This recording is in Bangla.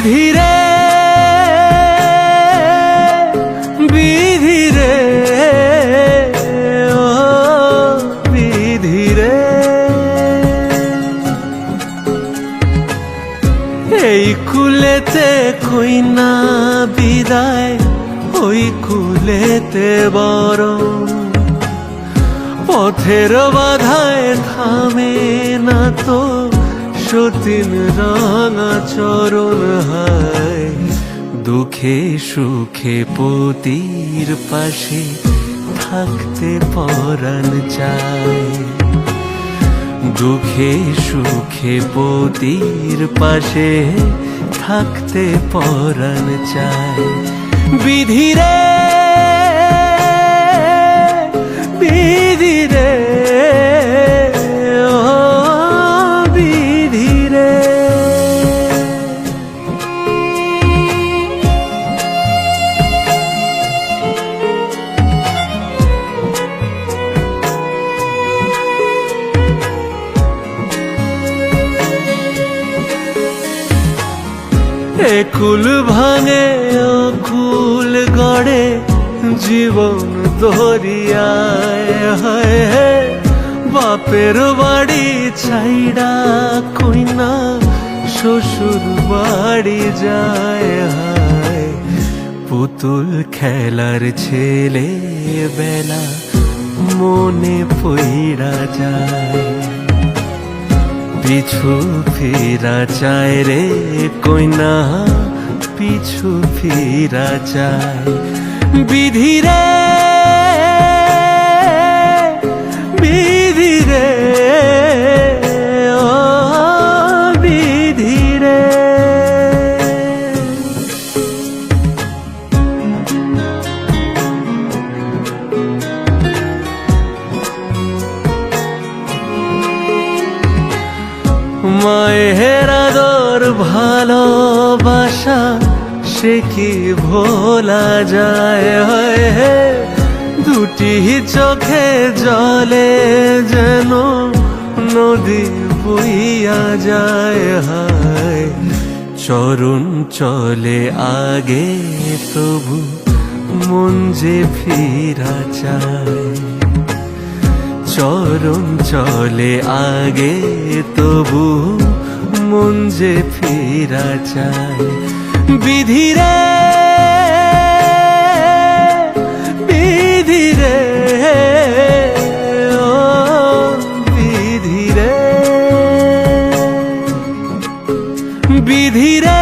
বিধিরে বিধিরে ও বিধিরে, এই কুলেতে কইনা বিদায়, ওই কুলেতে বরণ। পথের বাধায় থামে না তো সতীন রাঙা চরণ, হায় দুঃখে সুখে পতির পাশে থাকতে পরাণ চায়। দুঃখে সুখে পতির পাশে থাকতে পরাণ চায়। বিধিরে বিধিরে ও বিধিরে, একুল ভাঙে অকুল গড়ে জীবন দরিয়ায়, হায় বাপের বাড়ি ছাইড়া কইনা শ্বশুর বাড়ি যায়, হায় পুতুল খেলার ছেলে বেলা মনে পইড়া যায়। পিছু ফিরা চায় রে কইনা, পিছু ফিরা চায়। বিধিরে বিধিরে ও বিধিরে, মায়ের আদর ভালোবাসা সে কি ভোলা যায়, দুটি চোখে জলে যেন নদী বইয়া যায়, হায় চরণ চলে আগে তবু মন যে ফিরা চায়। চরণ চলে আগে তবু মন যে ফিরা চায়। বিধিরে বিধিরে ও বিধিরে বিধিরে।